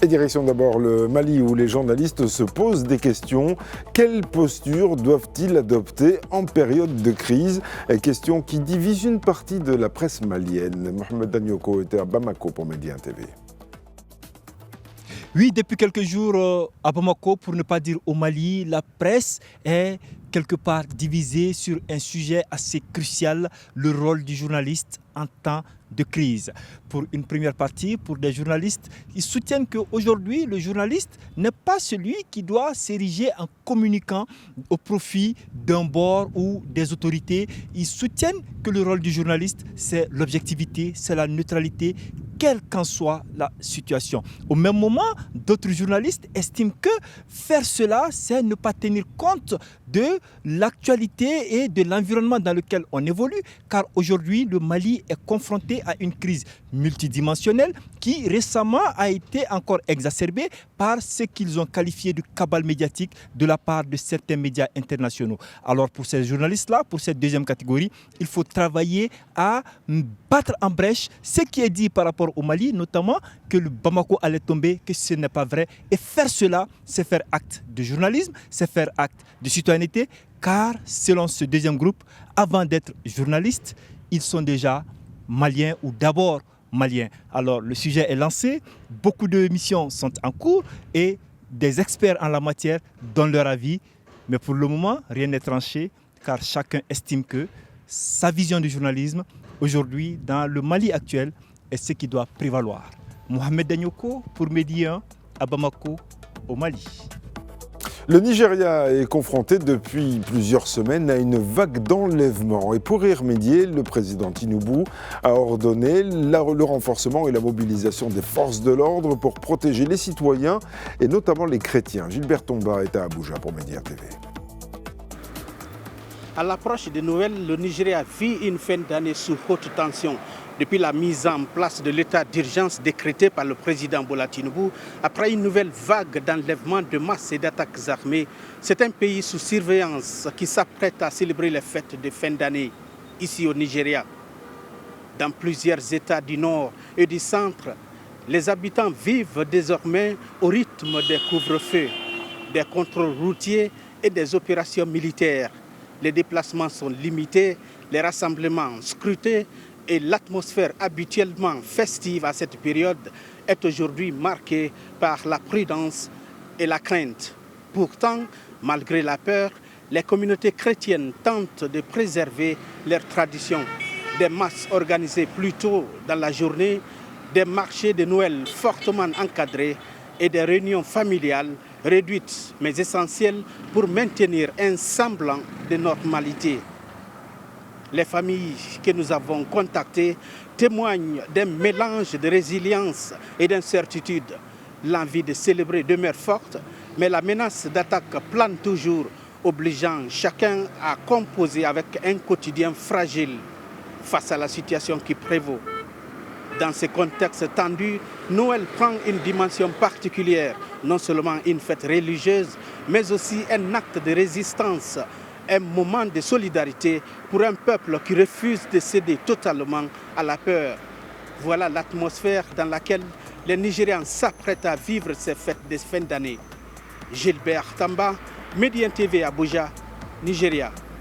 Et direction d'abord le Mali où les journalistes se posent des questions. Quelle posture doivent-ils adopter en période de crise? Question qui divise une partie de la presse malienne. Mohamed Danyoko était à Bamako pour Média TV. Oui, depuis quelques jours à Bamako, pour ne pas dire au Mali, la presse est quelque part divisée sur un sujet assez crucial, le rôle du journaliste en temps de crise. Pour une première partie, pour des journalistes, ils soutiennent qu'aujourd'hui, le journaliste n'est pas celui qui doit s'ériger en communiquant au profit d'un bord ou des autorités. Ils soutiennent que le rôle du journaliste, c'est l'objectivité, c'est la neutralité, quelle qu'en soit la situation. Au même moment, d'autres journalistes estiment que faire cela, c'est ne pas tenir compte de l'actualité et de l'environnement dans lequel on évolue, car aujourd'hui, le Mali est confronté à une crise multidimensionnelle qui récemment a été encore exacerbée par ce qu'ils ont qualifié de cabale médiatique de la part de certains médias internationaux. Alors pour ces journalistes-là, pour cette deuxième catégorie, il faut travailler à battre en brèche ce qui est dit par rapport au Mali, notamment que le Bamako allait tomber, que ce n'est pas vrai. Et faire cela, c'est faire acte de journalisme, c'est faire acte de citoyenneté, car selon ce deuxième groupe, avant d'être journalistes, ils sont déjà maliens ou d'abord maliens. Alors le sujet est lancé, beaucoup de missions sont en cours et des experts en la matière donnent leur avis. Mais pour le moment, rien n'est tranché, car chacun estime que sa vision du journalisme, aujourd'hui, dans le Mali actuel, est ce qui doit prévaloir. Mohamed Danyoko pour Média 1 à Bamako, au Mali. Le Nigeria est confronté depuis plusieurs semaines à une vague d'enlèvements. Et pour y remédier, le président Tinubu a ordonné le renforcement et la mobilisation des forces de l'ordre pour protéger les citoyens et notamment les chrétiens. Gilbert Tomba est à Abuja pour Média TV. À l'approche de Noël, le Nigeria vit une fin d'année sous haute tension. Depuis la mise en place de l'état d'urgence décrété par le président Bola Tinubu, après une nouvelle vague d'enlèvements de masse et d'attaques armées, c'est un pays sous surveillance qui s'apprête à célébrer les fêtes de fin d'année, ici au Nigeria. Dans plusieurs États du Nord et du Centre, les habitants vivent désormais au rythme des couvre-feux, des contrôles routiers et des opérations militaires. Les déplacements sont limités, les rassemblements scrutés et l'atmosphère habituellement festive à cette période est aujourd'hui marquée par la prudence et la crainte. Pourtant, malgré la peur, les communautés chrétiennes tentent de préserver leurs traditions. Des masses organisées plus tôt dans la journée, des marchés de Noël fortement encadrés et des réunions familiales réduites mais essentielles pour maintenir un semblant de normalité. Les familles que nous avons contactées témoignent d'un mélange de résilience et d'incertitude. L'envie de célébrer demeure forte, mais la menace d'attaque plane toujours, obligeant chacun à composer avec un quotidien fragile face à la situation qui prévaut. Dans ce contexte tendu, Noël prend une dimension particulière, non seulement une fête religieuse, mais aussi un acte de résistance, un moment de solidarité pour un peuple qui refuse de céder totalement à la peur. Voilà l'atmosphère dans laquelle les Nigérians s'apprêtent à vivre ces fêtes de fin d'année. Gilbert Tamba, Média TV Abuja, Nigeria.